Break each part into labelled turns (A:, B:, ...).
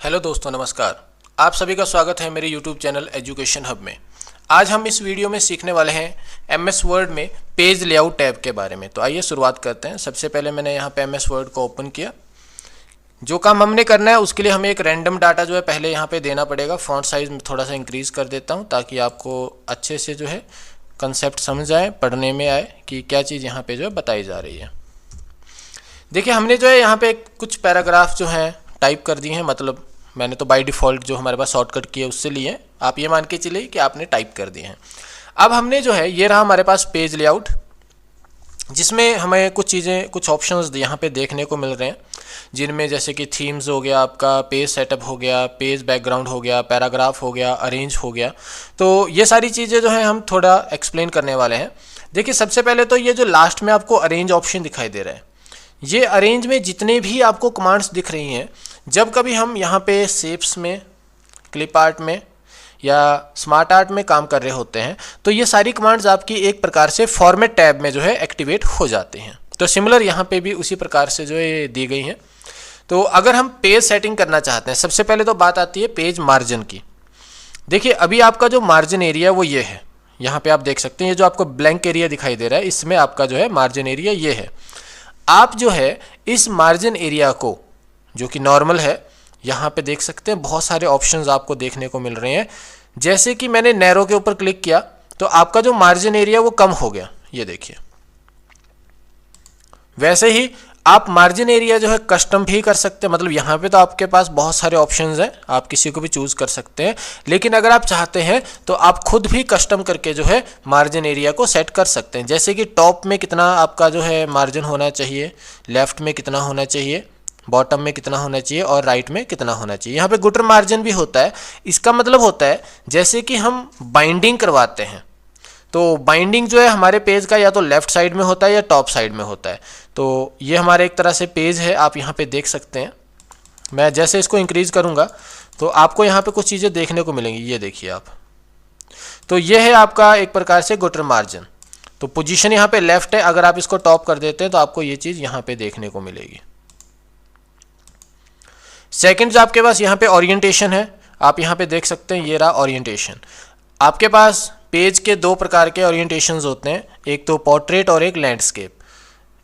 A: Hello दोस्तों, नमस्कार। आप सभी का स्वागत है मेरे यूट्यूब चैनल एजुकेशन हब में। आज हम इस वीडियो में सीखने वाले हैं एमएस वर्ड में पेज लेआउट टैब के बारे में। तो आइए शुरुआत करते हैं। सबसे पहले मैंने यहाँ पे एमएस वर्ड को ओपन किया। जो काम हमने करना है उसके लिए हमें एक रैंडम डाटा जो है पहले यहाँ पे देना पड़ेगा। फॉन्ट साइज में थोड़ा सा इंक्रीज़ कर देता हूँ ताकि आपको अच्छे से जो है कंसेप्ट समझ आए, पढ़ने में आए कि क्या चीज़ यहाँ पे जो है बताई जा रही है। देखिए, हमने जो है यहाँ पे कुछ पैराग्राफ जो हैं टाइप कर दिए हैं। मतलब मैंने तो बाय डिफ़ॉल्ट जो हमारे पास शॉर्टकट किए उससे लिए, आप ये मान के चलिए कि आपने टाइप कर दिए हैं। अब हमने जो है ये रहा हमारे पास पेज लेआउट, जिसमें हमें कुछ चीज़ें, कुछ ऑप्शंस यहाँ पे देखने को मिल रहे हैं, जिनमें जैसे कि थीम्स हो गया, आपका पेज सेटअप हो गया, पेज बैकग्राउंड हो गया, पैराग्राफ हो गया, अरेंज हो गया। तो ये सारी चीज़ें जो है हम थोड़ा एक्सप्लेन करने वाले हैं। देखिए, सबसे पहले तो ये जो लास्ट में आपको अरेंज ऑप्शन दिखाई दे रहा है, ये अरेंज में जितने भी आपको कमांड्स दिख रही हैं, जब कभी हम यहाँ पे शेप्स में, क्लिप आर्ट में या स्मार्ट आर्ट में काम कर रहे होते हैं, तो ये सारी कमांड्स आपकी एक प्रकार से फॉर्मेट टैब में जो है एक्टिवेट हो जाती हैं। तो सिमिलर यहाँ पे भी उसी प्रकार से जो है दी गई हैं। तो अगर हम पेज सेटिंग करना चाहते हैं, सबसे पहले तो बात आती है पेज मार्जिन की। देखिए, अभी आपका जो मार्जिन एरिया वो ये है। यहाँ पे आप देख सकते हैं, ये जो आपको ब्लैंक एरिया दिखाई दे रहा है, इसमें आपका जो है मार्जिन एरिया ये है। आप जो है इस मार्जिन एरिया को, जो कि नॉर्मल है, यहाँ पे देख सकते हैं बहुत सारे ऑप्शंस आपको देखने को मिल रहे हैं। जैसे कि मैंने नैरो के ऊपर क्लिक किया तो आपका जो मार्जिन एरिया वो कम हो गया, ये देखिए। वैसे ही आप मार्जिन एरिया जो है कस्टम भी कर सकते हैं। मतलब यहाँ पे तो आपके पास बहुत सारे ऑप्शंस हैं, आप किसी को भी चूज कर सकते हैं। लेकिन अगर आप चाहते हैं तो आप खुद भी कस्टम करके जो है मार्जिन एरिया को सेट कर सकते हैं। जैसे कि टॉप में कितना आपका जो है मार्जिन होना चाहिए, लेफ्ट में कितना होना चाहिए, बॉटम में कितना होना चाहिए और राइट में कितना होना चाहिए। यहाँ पे गुटर मार्जिन भी होता है। इसका मतलब होता है जैसे कि हम बाइंडिंग करवाते हैं, तो बाइंडिंग जो है हमारे पेज का या तो लेफ्ट साइड में होता है या टॉप साइड में होता है। तो ये हमारे एक तरह से पेज है, आप यहाँ पे देख सकते हैं। मैं जैसे इसको इंक्रीज करूँगा तो आपको यहाँ पे कुछ चीज़ें देखने को मिलेंगी, ये देखिए आप। तो ये है आपका एक प्रकार से गुटर मार्जिन। तो पोजीशन यहाँ पे लेफ्ट है, अगर आप इसको टॉप कर देते हैं तो आपको ये चीज़ यहाँ पे देखने को मिलेगी। सेकंड आपके पास यहाँ पे ओरिएंटेशन है, आप यहाँ पे देख सकते हैं, ये रहा ओरिएंटेशन। आपके पास पेज के दो प्रकार के ओरिएंटेशंस होते हैं, एक तो पोर्ट्रेट और एक लैंडस्केप।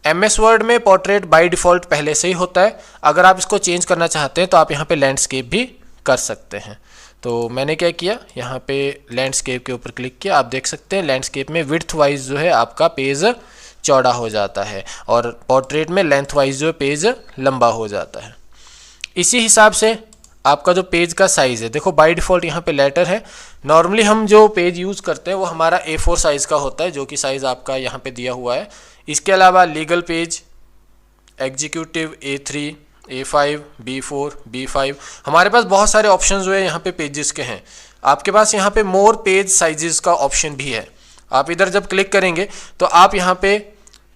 A: एमएस वर्ड में पोर्ट्रेट बाय डिफ़ॉल्ट पहले से ही होता है। अगर आप इसको चेंज करना चाहते हैं तो आप यहाँ पे लैंडस्केप भी कर सकते हैं। तो मैंने क्या किया, यहाँ पे लैंडस्केप के ऊपर क्लिक किया। आप देख सकते हैं लैंडस्केप में विड्थ वाइज जो है आपका पेज चौड़ा हो जाता है और पोर्ट्रेट में लेंथ वाइज जो है पेज लंबा हो जाता है। इसी हिसाब से आपका जो पेज का साइज़ है, देखो बाय डिफ़ॉल्ट यहाँ पे लेटर है। नॉर्मली हम जो पेज यूज़ करते हैं वो हमारा A4 साइज़ का होता है, जो कि साइज़ आपका यहाँ पे दिया हुआ है। इसके अलावा legal page, executive A3, A5, B4, B5, हमारे पास बहुत सारे ऑप्शन जो है यहाँ पे पेजेस के हैं। आपके पास यहाँ पे मोर पेज साइजेस का ऑप्शन भी है। आप इधर जब क्लिक करेंगे तो आप यहाँ पे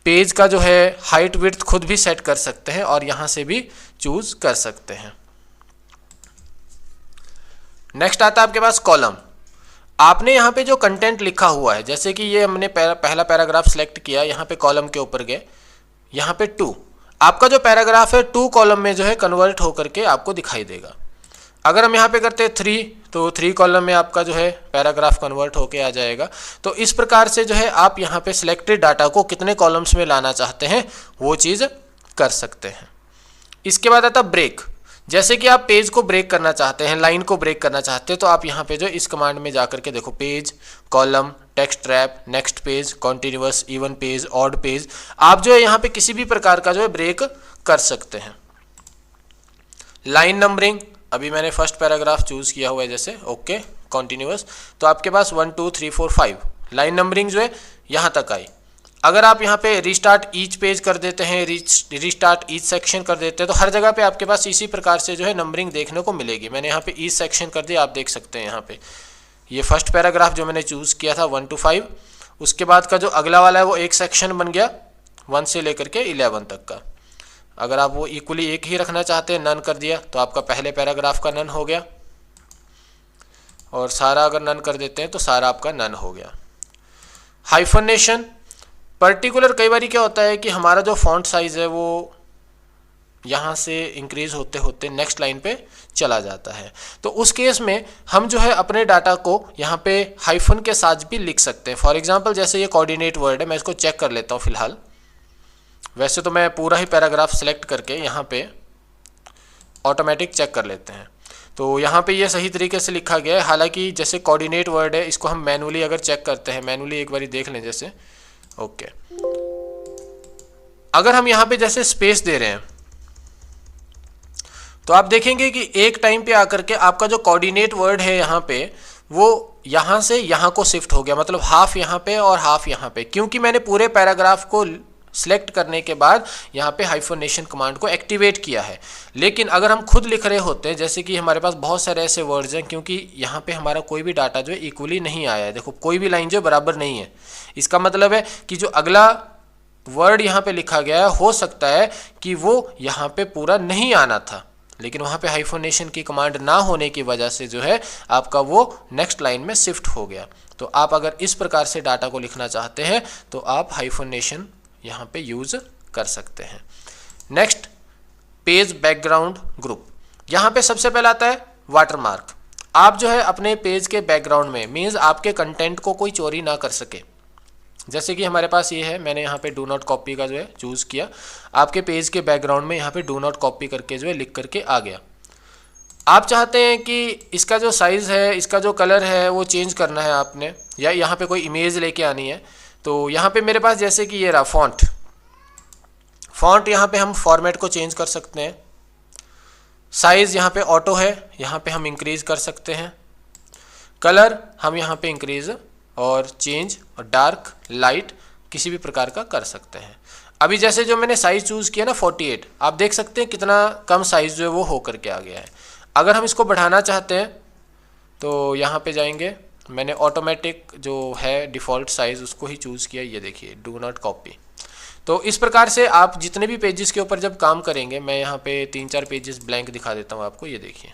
A: पेज का जो है हाइट विड्थ खुद भी सेट कर सकते हैं और यहाँ से भी चूज कर सकते हैं। नेक्स्ट आता है आपके पास कॉलम। आपने यहाँ पे जो कंटेंट लिखा हुआ है, जैसे कि ये हमने पहला पैराग्राफ सेलेक्ट किया, यहाँ पे कॉलम के ऊपर गए, यहाँ पे 2, आपका जो पैराग्राफ है 2 कॉलम में जो है कन्वर्ट होकर के आपको दिखाई देगा। अगर हम यहाँ पे करते हैं 3, तो 3 कॉलम में आपका जो है पैराग्राफ कन्वर्ट होके आ जाएगा। तो इस प्रकार से जो है आप यहाँ पे सिलेक्टेड डाटा को कितने कॉलम्स में लाना चाहते हैं वो चीज़ कर सकते हैं। इसके बाद आता ब्रेक। जैसे कि आप पेज को ब्रेक करना चाहते हैं, लाइन को ब्रेक करना चाहते हैं, तो आप यहाँ पे जो इस कमांड में जाकर के देखो, page, column, text rap, next page, continuous, even page, odd page, आप जो है यहाँ पे किसी भी प्रकार का जो है ब्रेक कर सकते हैं। लाइन नंबरिंग, अभी मैंने फर्स्ट पैराग्राफ चूज किया हुआ है, जैसे ओके, कॉन्टिन्यूअस, तो आपके पास 1 2 3 4 5 लाइन नंबरिंग जो है यहाँ तक आई। अगर आप यहाँ पे रिस्टार्ट ईच पेज कर देते हैं, रिस्टार्ट ईच सेक्शन कर देते हैं, तो हर जगह पे आपके पास इसी प्रकार से जो है नंबरिंग देखने को मिलेगी। मैंने यहाँ पे ईच सेक्शन कर दिया, आप देख सकते हैं यहाँ पे ये फर्स्ट पैराग्राफ जो मैंने चूज़ किया था 1 to 5, उसके बाद का जो अगला वाला है वो एक सेक्शन बन गया 1 से लेकर के 11 तक का। अगर आप वो इक्वली एक ही रखना चाहते हैं, नन कर दिया, तो आपका पहले पैराग्राफ का नन हो गया, और सारा अगर नन कर देते हैं तो सारा आपका नन हो गया। हाइफनेशन, पर्टिकुलर कई बार क्या होता है कि हमारा जो फॉन्ट साइज़ है वो यहाँ से इंक्रीज होते होते नेक्स्ट लाइन पे चला जाता है। तो उस केस में हम जो है अपने डाटा को यहाँ पे हाइफन के साथ भी लिख सकते हैं। फॉर एग्जांपल जैसे ये कोऑर्डिनेट वर्ड है, मैं इसको चेक कर लेता हूँ फिलहाल। वैसे तो मैं पूरा ही पैराग्राफ सेलेक्ट करके यहाँ पे ऑटोमेटिक चेक कर लेते हैं। तो यहाँ पे ये सही तरीके से लिखा गया है। हालांकि जैसे कोऑर्डिनेट वर्ड है, इसको हम मैनुअली अगर चेक करते हैं, मैनुअली एक बारी देख लें जैसे, ओके, अगर हम यहाँ पे जैसे स्पेस दे रहे हैं तो आप देखेंगे कि एक टाइम पे आकर के आपका जो कोऑर्डिनेट वर्ड है यहाँ पे, वो यहाँ से यहाँ को शिफ्ट हो गया, मतलब हाफ यहाँ पे और हाफ यहाँ पे, क्योंकि मैंने पूरे पैराग्राफ को सिलेक्ट करने के बाद यहाँ पे हाइफनेशन कमांड को एक्टिवेट किया है। लेकिन अगर हम खुद लिख रहे होते हैं, जैसे कि हमारे पास बहुत सारे ऐसे वर्ड्स हैं, क्योंकि यहाँ पे हमारा कोई भी डाटा जो है इक्वली नहीं आया है, देखो कोई भी लाइन जो बराबर नहीं है, इसका मतलब है कि जो अगला वर्ड यहाँ पे लिखा गया है, हो सकता है कि वो यहाँ पे पूरा नहीं आना था, लेकिन वहाँ पे हाइफनेशन की कमांड ना होने की वजह से जो है आपका वो नेक्स्ट लाइन में शिफ्ट हो गया। तो आप अगर इस प्रकार से डाटा को लिखना चाहते हैं तो आप हाइफनेशन यहाँ पे यूज कर सकते हैं। Next, page background group. यहाँ पे सबसे पहले आता है वाटरमार्क। आप जो है अपने पेज के बैकग्राउंड में, मीन्स आपके कंटेंट को कोई चोरी ना कर सके, जैसे कि हमारे पास ये है, मैंने यहाँ पे डू नॉट कॉपी का जो है चूज़ किया, आपके पेज के बैकग्राउंड में यहाँ पे डू नॉट कॉपी करके जो है लिख करके आ गया। आप चाहते हैं कि इसका जो साइज़ है, इसका जो कलर है वो चेंज करना है आपने, या यहाँ पे कोई इमेज लेके आनी है, तो यहाँ पे मेरे पास जैसे कि ये रहा फॉन्ट यहाँ पे हम फॉर्मेट को चेंज कर सकते हैं। साइज़ यहाँ पे ऑटो है, यहाँ पे हम इंक्रीज कर सकते हैं। कलर हम यहाँ पे इंक्रीज और चेंज और डार्क लाइट किसी भी प्रकार का कर सकते हैं। अभी जैसे जो मैंने साइज़ चूज़ किया ना 48, आप देख सकते हैं कितना कम साइज़ जो है वो हो करके आ गया है। अगर हम इसको बढ़ाना चाहते हैं तो यहाँ पे जाएंगे, मैंने ऑटोमेटिक जो है डिफ़ॉल्ट साइज़ उसको ही चूज़ किया, ये देखिए डू नॉट कॉपी। तो इस प्रकार से आप जितने भी पेजेस के ऊपर जब काम करेंगे, मैं यहाँ पे 3-4 पेजेस ब्लैंक दिखा देता हूँ आपको, ये देखिए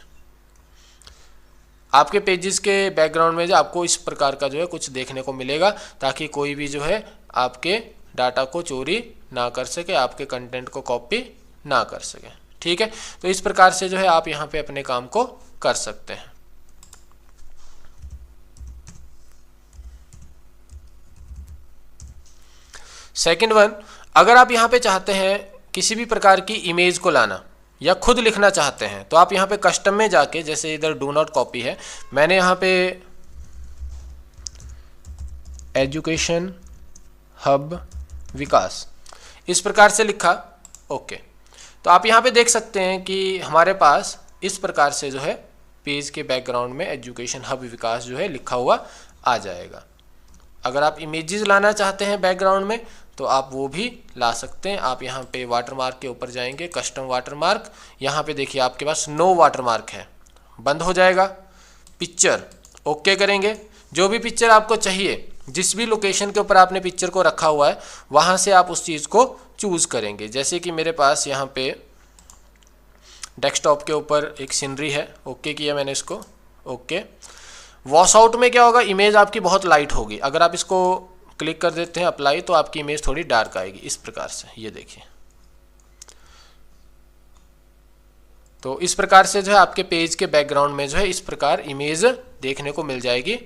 A: आपके पेजेस के बैकग्राउंड में जो आपको इस प्रकार का जो है कुछ देखने को मिलेगा, ताकि कोई भी जो है आपके डाटा को चोरी ना कर सके, आपके कंटेंट को कॉपी ना कर सके। ठीक है, तो इस प्रकार से जो है आप यहाँ पे अपने काम को कर सकते हैं। सेकंड वन, अगर आप यहाँ पे चाहते हैं किसी भी प्रकार की इमेज को लाना या खुद लिखना चाहते हैं, तो आप यहाँ पे कस्टम में जाके, जैसे इधर डू नॉट कॉपी है, मैंने यहाँ पे एजुकेशन हब विकास इस प्रकार से लिखा, ओके। तो आप यहाँ पे देख सकते हैं कि हमारे पास इस प्रकार से जो है पेज के बैकग्राउंड में एजुकेशन हब विकास जो है लिखा हुआ आ जाएगा। अगर आप इमेजेस लाना चाहते हैं बैकग्राउंड में तो आप वो भी ला सकते हैं। आप यहाँ पे वाटरमार्क के ऊपर जाएंगे, कस्टम वाटरमार्क, यहाँ पे देखिए आपके पास नो वाटरमार्क है, बंद हो जाएगा। पिक्चर ओके करेंगे, जो भी पिक्चर आपको चाहिए, जिस भी लोकेशन के ऊपर आपने पिक्चर को रखा हुआ है वहाँ से आप उस चीज़ को चूज़ करेंगे। जैसे कि मेरे पास यहाँ पे डेस्कटॉप के ऊपर एक सीनरी है, ओके किया मैंने इसको, ओके। वॉश आउट में क्या होगा, इमेज आपकी बहुत लाइट होगी, अगर आप इसको क्लिक कर देते हैं अप्लाई तो आपकी इमेज थोड़ी डार्क आएगी इस प्रकार से, ये देखिए। तो इस प्रकार से जो है आपके पेज के बैकग्राउंड में जो है इस प्रकार इमेज देखने को मिल जाएगी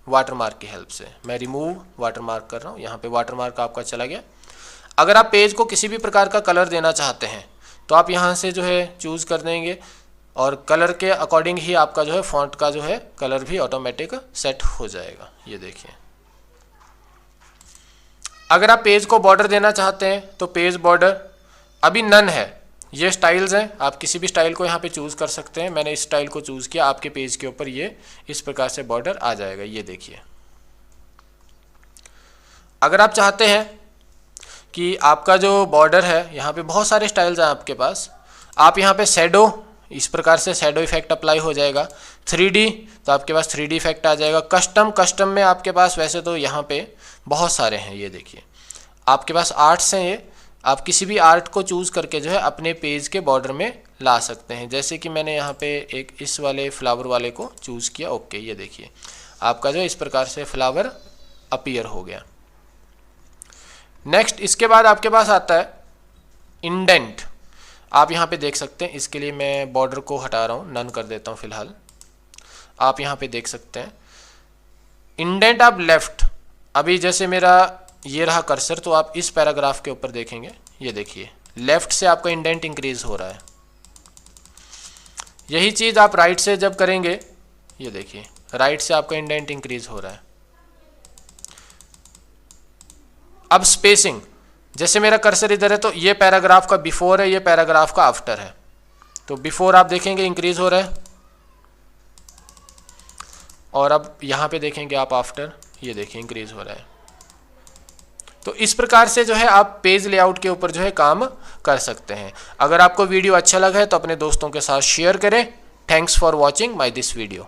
A: वाटरमार्क की हेल्प से। मैं रिमूव वाटरमार्क कर रहा हूँ, यहाँ पे वाटरमार्क आपका चला गया। अगर आप पेज को किसी भी प्रकार का कलर देना चाहते हैं तो आप यहाँ से जो है चूज़ कर देंगे और कलर के अकॉर्डिंग ही आपका जो है फॉन्ट का जो है कलर भी ऑटोमेटिक सेट हो जाएगा, ये देखिए। अगर आप पेज को बॉर्डर देना चाहते हैं तो पेज बॉर्डर अभी नन है, ये स्टाइल्स हैं, आप किसी भी स्टाइल को यहाँ पे चूज़ कर सकते हैं। मैंने इस स्टाइल को चूज़ किया, आपके पेज के ऊपर ये इस प्रकार से बॉर्डर आ जाएगा, ये देखिए। अगर आप चाहते हैं कि आपका जो बॉर्डर है, यहाँ पे बहुत सारे स्टाइल्स हैं आपके पास, आप यहाँ पे शैडो, इस प्रकार से शैडो इफेक्ट अप्लाई हो जाएगा। 3D तो आपके पास 3D इफेक्ट आ जाएगा। कस्टम में आपके पास वैसे तो यहाँ पे बहुत सारे हैं, ये देखिए आपके पास आर्ट्स हैं, ये आप किसी भी आर्ट को चूज़ करके जो है अपने पेज के बॉर्डर में ला सकते हैं। जैसे कि मैंने यहाँ पे एक इस वाले फ्लावर वाले को चूज़ किया, ओके, ये देखिए आपका जो इस प्रकार से फ्लावर अपीयर हो गया। नेक्स्ट इसके बाद आपके पास आता है इंडेंट। आप यहाँ पे देख सकते हैं। इसके लिए मैं बॉर्डर को हटा रहा हूँ, नन कर देता हूँ फिलहाल। आप यहाँ पे देख सकते हैं इंडेंट आप लेफ्ट, अभी जैसे मेरा ये रहा कर्सर, तो आप इस पैराग्राफ के ऊपर देखेंगे, ये देखिए लेफ्ट से आपका इंडेंट इंक्रीज हो रहा है। यही चीज़ आप राइट से जब करेंगे, ये देखिए राइट से आपका इंडेंट इंक्रीज हो रहा है। अब स्पेसिंग, जैसे मेरा कर्सर इधर है तो ये पैराग्राफ का बिफोर है, ये पैराग्राफ का आफ्टर है। तो बिफोर आप देखेंगे इंक्रीज हो रहा है, और अब यहाँ पे देखेंगे आप आफ्टर, ये देखिए इंक्रीज हो रहा है। तो इस प्रकार से जो है आप पेज लेआउट के ऊपर जो है काम कर सकते हैं। अगर आपको वीडियो अच्छा लगा है तो अपने दोस्तों के साथ शेयर करें। Thanks for watching my this video.